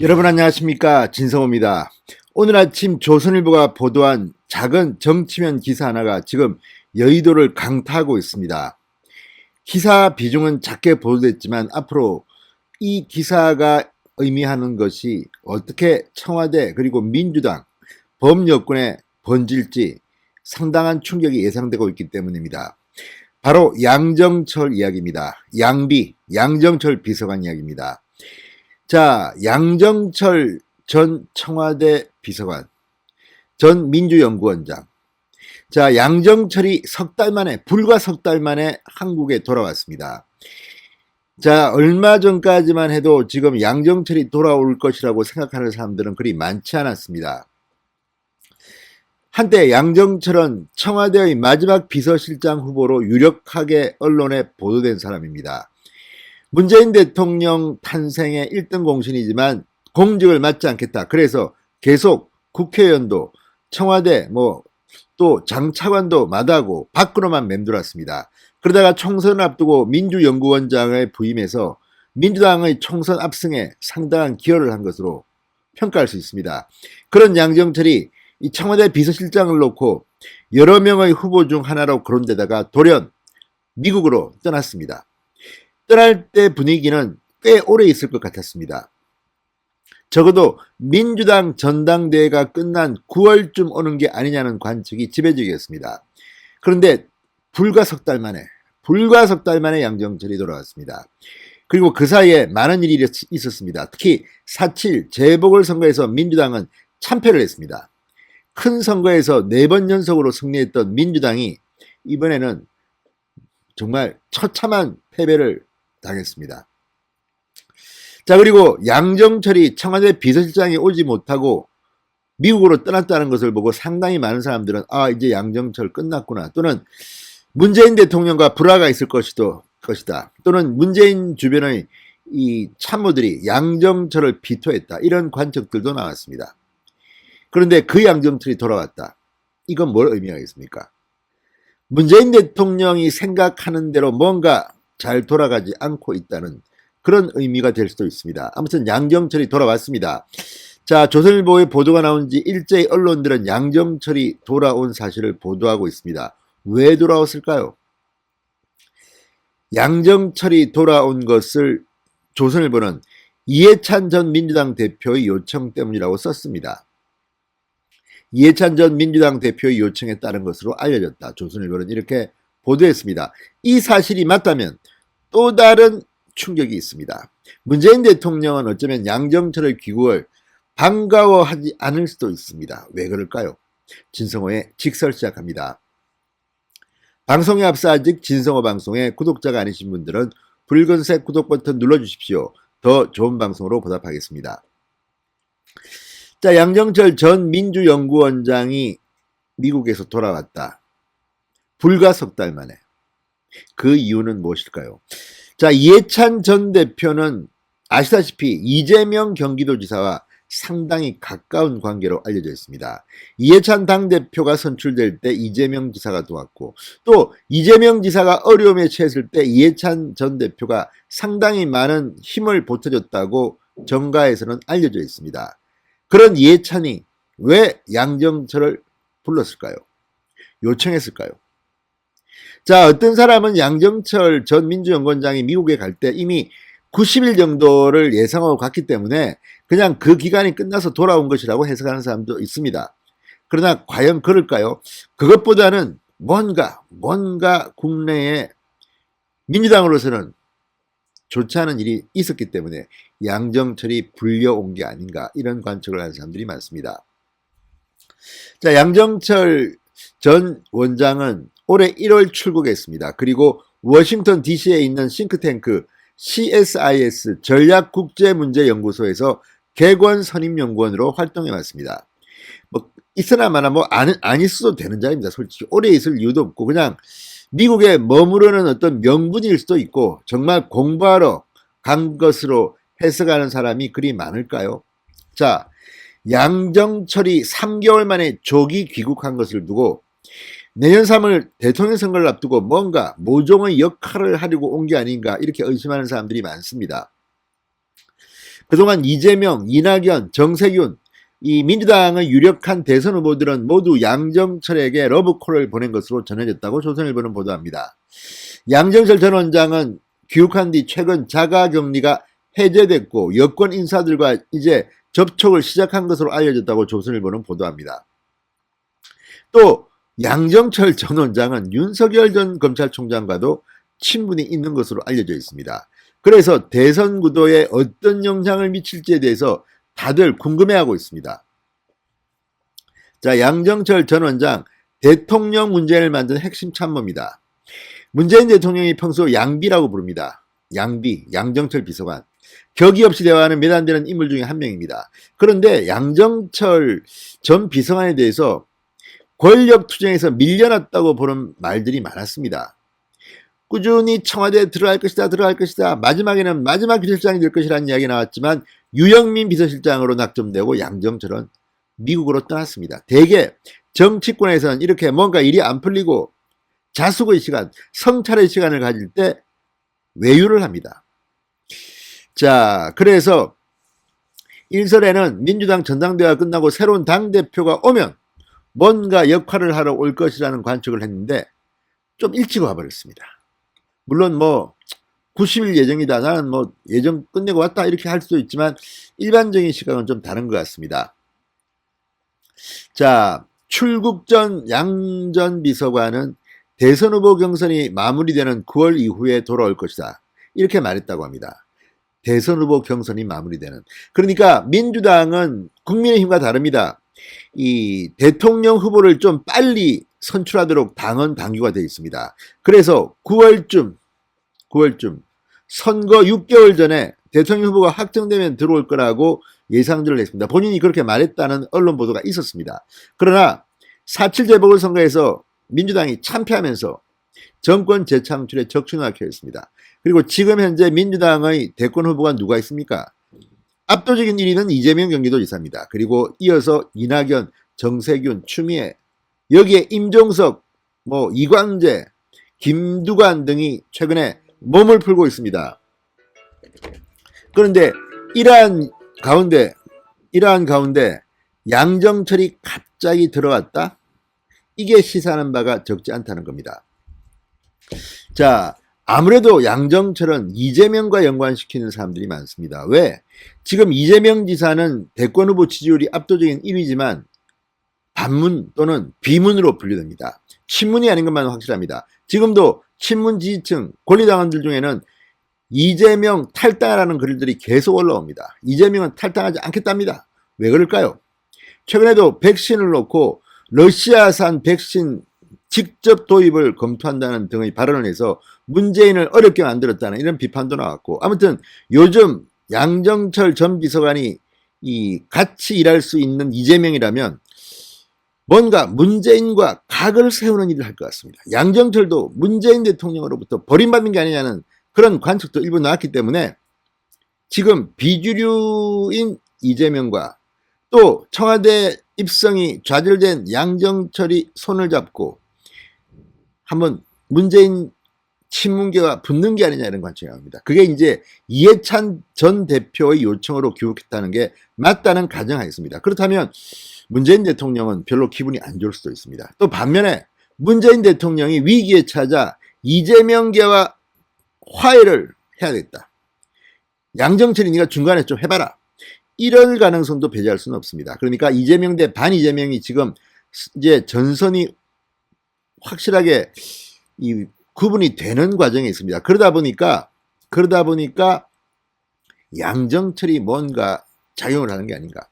여러분 안녕하십니까, 진성호입니다. 오늘 아침 조선일보가 보도한 작은 정치면 기사 하나가 지금 여의도를 강타하고 있습니다. 기사 비중은 작게 보도됐지만 앞으로 이 기사가 의미하는 것이 어떻게 청와대 그리고 민주당 범여권에 번질지 상당한 충격이 예상되고 있기 때문입니다. 바로 양정철 이야기입니다. 양정철 비서관 이야기입니다. 자, 양정철 전 청와대 비서관, 전 민주연구원장. 자, 양정철이 불과 석 달 만에 한국에 돌아왔습니다. 자, 얼마 전까지만 해도 지금 양정철이 돌아올 것이라고 생각하는 사람들은 그리 많지 않았습니다. 한때 양정철은 청와대의 마지막 비서실장 후보로 유력하게 언론에 보도된 사람입니다. 문재인 대통령 탄생의 1등 공신이지만 공직을 맡지 않겠다. 그래서 계속 국회의원도 청와대 또 장차관도 마다하고 밖으로만 맴돌았습니다. 그러다가 총선을 앞두고 민주연구원장에 부임해서 민주당의 총선 압승에 상당한 기여를 한 것으로 평가할 수 있습니다. 그런 양정철이 이 청와대 비서실장을 놓고 여러 명의 후보 중 하나로 거론되다가 돌연 미국으로 떠났습니다. 떠날 때 분위기는 꽤 오래 있을 것 같았습니다. 적어도 민주당 전당대회가 끝난 9월쯤 오는 게 아니냐는 관측이 지배적이었습니다. 그런데 불과 석 달 만에 양정철이 돌아왔습니다. 그리고 그 사이에 많은 일이 있었습니다. 특히 4.7 재보궐선거에서 민주당은 참패를 했습니다. 큰 선거에서 4번 연속으로 승리했던 민주당이 이번에는 정말 처참한 패배를 당했습니다. 자, 그리고 양정철이 청와대 비서실장이 오지 못하고 미국으로 떠났다는 것을 보고 상당히 많은 사람들은 이제 양정철 끝났구나, 또는 문재인 대통령과 불화가 있을 것이다, 또는 문재인 주변의 이 참모들이 양정철을 비토했다, 이런 관측들도 나왔습니다. 그런데 그 양정철이 돌아왔다. 이건 뭘 의미하겠습니까? 문재인 대통령이 생각하는 대로 뭔가 잘 돌아가지 않고 있다는 그런 의미가 될 수도 있습니다. 아무튼 양정철이 돌아왔습니다. 자, 조선일보의 보도가 나온 지 일제히 언론들은 양정철이 돌아온 사실을 보도하고 있습니다. 왜 돌아왔을까요? 양정철이 돌아온 것을 조선일보는 이해찬 전 민주당 대표의 요청 때문이라고 썼습니다. 이해찬 전 민주당 대표의 요청에 따른 것으로 알려졌다. 조선일보는 이렇게 보도했습니다. 이 사실이 맞다면 또 다른 충격이 있습니다. 문재인 대통령은 어쩌면 양정철의 귀국을 반가워하지 않을 수도 있습니다. 왜 그럴까요? 진성호의 직설 시작합니다. 방송에 앞서 아직 진성호 방송에 구독자가 아니신 분들은 붉은색 구독 버튼 눌러주십시오. 더 좋은 방송으로 보답하겠습니다. 자, 양정철 전 민주연구원장이 미국에서 돌아왔다. 불과 석 달 만에. 그 이유는 무엇일까요? 자, 이해찬 전 대표는 아시다시피 이재명 경기도지사와 상당히 가까운 관계로 알려져 있습니다. 이해찬 당대표가 선출될 때 이재명 지사가 도왔고, 또 이재명 지사가 어려움에 처했을 때 이해찬 전 대표가 상당히 많은 힘을 보태줬다고 정가에서는 알려져 있습니다. 그런 이해찬이 왜 양정철을 불렀을까요? 요청했을까요? 자, 어떤 사람은 양정철 전 민주연구원장이 미국에 갈 때 이미 90일 정도를 예상하고 갔기 때문에 그냥 그 기간이 끝나서 돌아온 것이라고 해석하는 사람도 있습니다. 그러나 과연 그럴까요? 그것보다는 뭔가 국내에 민주당으로서는 좋지 않은 일이 있었기 때문에 양정철이 불려온 게 아닌가, 이런 관측을 하는 사람들이 많습니다. 자, 양정철 전 원장은 올해 1월 출국했습니다. 그리고 워싱턴 DC에 있는 싱크탱크 CSIS 전략국제문제연구소에서 객원 선임연구원으로 활동해 왔습니다. 있으나마나 안 있어도 되는 자리입니다. 솔직히 오래 있을 이유도 없고 그냥 미국에 머무르는 어떤 명분일 수도 있고 정말 공부하러 간 것으로 해석하는 사람이 그리 많을까요? 자, 양정철이 3개월 만에 조기 귀국한 것을 두고 내년 3월 대통령 선거를 앞두고 뭔가 모종의 역할을 하려고 온 게 아닌가, 이렇게 의심하는 사람들이 많습니다. 그동안 이재명, 이낙연, 정세균 이 민주당의 유력한 대선 후보들은 모두 양정철에게 러브콜을 보낸 것으로 전해졌다고 조선일보는 보도합니다. 양정철 전 원장은 귀국한 뒤 최근 자가격리가 해제됐고 여권 인사들과 이제 접촉을 시작한 것으로 알려졌다고 조선일보는 보도합니다. 또 양정철 전 원장은 윤석열 전 검찰총장과도 친분이 있는 것으로 알려져 있습니다. 그래서 대선 구도에 어떤 영향을 미칠지에 대해서 다들 궁금해하고 있습니다. 자, 양정철 전 원장 대통령 문재인을 만든 핵심 참모입니다. 문재인 대통령이 평소 양비라고 부릅니다. 양비, 양정철 비서관. 격이 없이 대화하는 몇 안 되는 인물 중에 한 명입니다. 그런데 양정철 전 비서관에 대해서 권력 투쟁에서 밀려났다고 보는 말들이 많았습니다. 꾸준히 청와대에 들어갈 것이다. 마지막에는 마지막 비서실장이 될 것이라는 이야기가 나왔지만 유영민 비서실장으로 낙점되고 양정철은 미국으로 떠났습니다. 대개 정치권에서는 이렇게 뭔가 일이 안 풀리고 자숙의 시간, 성찰의 시간을 가질 때 외유를 합니다. 자, 그래서 일설에는 민주당 전당대회가 끝나고 새로운 당대표가 오면 뭔가 역할을 하러 올 것이라는 관측을 했는데 좀 일찍 와버렸습니다. 물론 뭐 90일 예정이다. 나는 뭐 예정 끝내고 왔다 이렇게 할 수도 있지만 일반적인 시각은 좀 다른 것 같습니다. 자, 출국 전 양 전 비서관은 대선 후보 경선이 마무리되는 9월 이후에 돌아올 것이다. 이렇게 말했다고 합니다. 대선 후보 경선이 마무리되는. 그러니까 민주당은 국민의힘과 다릅니다. 이 대통령 후보를 좀 빨리 선출하도록 당헌 당규가 되어 있습니다. 그래서 9월쯤 선거 6개월 전에 대통령 후보가 확정되면 들어올 거라고 예상들을 했습니다. 본인이 그렇게 말했다는 언론 보도가 있었습니다. 그러나 4.7 재보궐선거에서 민주당이 참패하면서 정권 재창출에 적신호하였습니다. 그리고 지금 현재 민주당의 대권 후보가 누가 있습니까? 압도적인 1위는 이재명 경기도지사입니다. 그리고 이어서 이낙연, 정세균, 추미애, 여기에 임종석, 이광재, 김두관 등이 최근에 몸을 풀고 있습니다. 그런데 이러한 가운데 양정철이 갑자기 들어왔다? 이게 시사하는 바가 적지 않다는 겁니다. 자, 아무래도 양정철은 이재명과 연관시키는 사람들이 많습니다. 왜? 지금 이재명 지사는 대권 후보 지지율이 압도적인 1위지만 반문 또는 비문으로 분류됩니다. 친문이 아닌 것만 확실합니다. 지금도 친문 지지층, 권리당원들 중에는 이재명 탈당하라는 글들이 계속 올라옵니다. 이재명은 탈당하지 않겠답니다. 왜 그럴까요? 최근에도 백신을 놓고 러시아산 백신 직접 도입을 검토한다는 등의 발언을 해서 문재인을 어렵게 만들었다는 이런 비판도 나왔고, 아무튼 요즘 양정철 전 비서관이 같이 일할 수 있는 이재명이라면 뭔가 문재인과 각을 세우는 일을 할 것 같습니다. 양정철도 문재인 대통령으로부터 버림받는 게 아니냐는 그런 관측도 일부 나왔기 때문에 지금 비주류인 이재명과 또 청와대 입성이 좌절된 양정철이 손을 잡고 한번 문재인 친문계와 붙는 게 아니냐 이런 관측이 나옵니다. 그게 이제 이해찬 전 대표의 요청으로 귀국했다는 게 맞다는 가정하였습니다. 그렇다면 문재인 대통령은 별로 기분이 안 좋을 수도 있습니다. 또 반면에 문재인 대통령이 위기에 찾아 이재명계와 화해를 해야겠다. 양정철이 네가 중간에 좀 해봐라. 이럴 가능성도 배제할 수는 없습니다. 그러니까 이재명 대 반이재명이 지금 이제 전선이 확실하게 구분이 되는 과정에 있습니다. 그러다 보니까 양정철이 뭔가 작용을 하는 게 아닌가.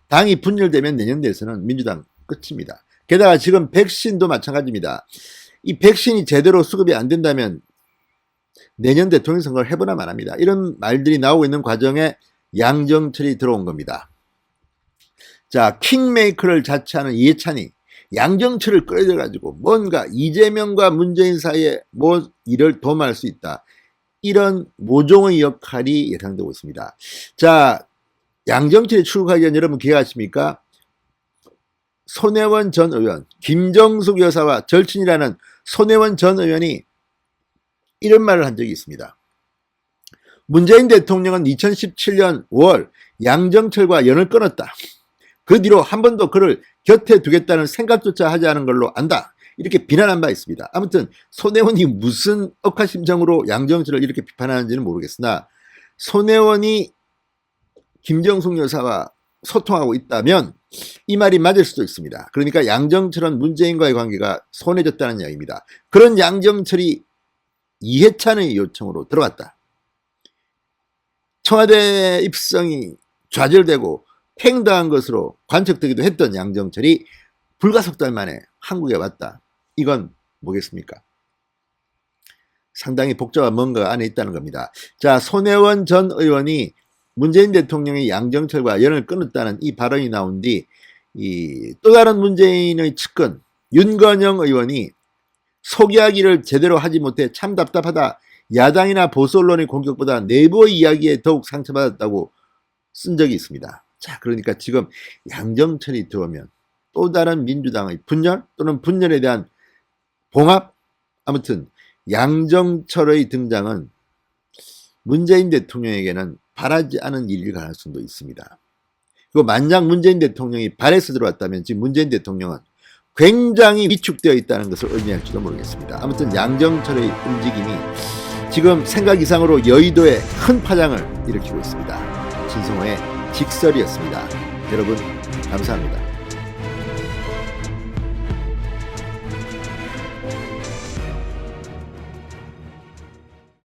당이 분열되면 내년 대선은 민주당 끝입니다. 게다가 지금 백신도 마찬가지입니다. 이 백신이 제대로 수급이 안 된다면 내년 대통령 선거를 해보나 말합니다. 이런 말들이 나오고 있는 과정에 양정철이 들어온 겁니다. 자, 킹메이커를 자처하는 이해찬이 양정철을 끌어들여가지고 뭔가 이재명과 문재인 사이에 일을 도모할 수 있다. 이런 모종의 역할이 예상되고 있습니다. 자, 양정철이 출국하기 전 여러분 기억하십니까? 손혜원 전 의원, 김정숙 여사와 절친이라는 손혜원 전 의원이 이런 말을 한 적이 있습니다. 문재인 대통령은 2017년 5월 양정철과 연을 끊었다. 그 뒤로 한 번도 그를 곁에 두겠다는 생각조차 하지 않은 걸로 안다. 이렇게 비난한 바 있습니다. 아무튼 손혜원이 무슨 억하심정으로 양정철을 이렇게 비판하는지는 모르겠으나 손혜원이 김정숙 여사와 소통하고 있다면 이 말이 맞을 수도 있습니다. 그러니까 양정철은 문재인과의 관계가 손해졌다는 이야기입니다. 그런 양정철이 이해찬의 요청으로 들어갔다. 청와대 입성이 좌절되고 팽당한 것으로 관측되기도 했던 양정철이 불과 석 달 만에 한국에 왔다. 이건 뭐겠습니까? 상당히 복잡한 뭔가가 안에 있다는 겁니다. 자, 손혜원 전 의원이 문재인 대통령이 양정철과 연을 끊었다는 이 발언이 나온 뒤 또 다른 문재인의 측근 윤건영 의원이 속이야기를 제대로 하지 못해 참 답답하다. 야당이나 보수 언론의 공격보다 내부의 이야기에 더욱 상처받았다고 쓴 적이 있습니다. 자, 그러니까 지금 양정철이 들어오면 또 다른 민주당의 분열 또는 분열에 대한 봉합, 아무튼 양정철의 등장은 문재인 대통령에게는 바라지 않은 일일 가능성도 있습니다. 그리고 만약 문재인 대통령이 발에서 들어왔다면 지금 문재인 대통령은 굉장히 위축되어 있다는 것을 의미할지도 모르겠습니다. 아무튼 양정철의 움직임이 지금 생각 이상으로 여의도에 큰 파장을 일으키고 있습니다. 진성호의 직설이었습니다. 여러분 감사합니다.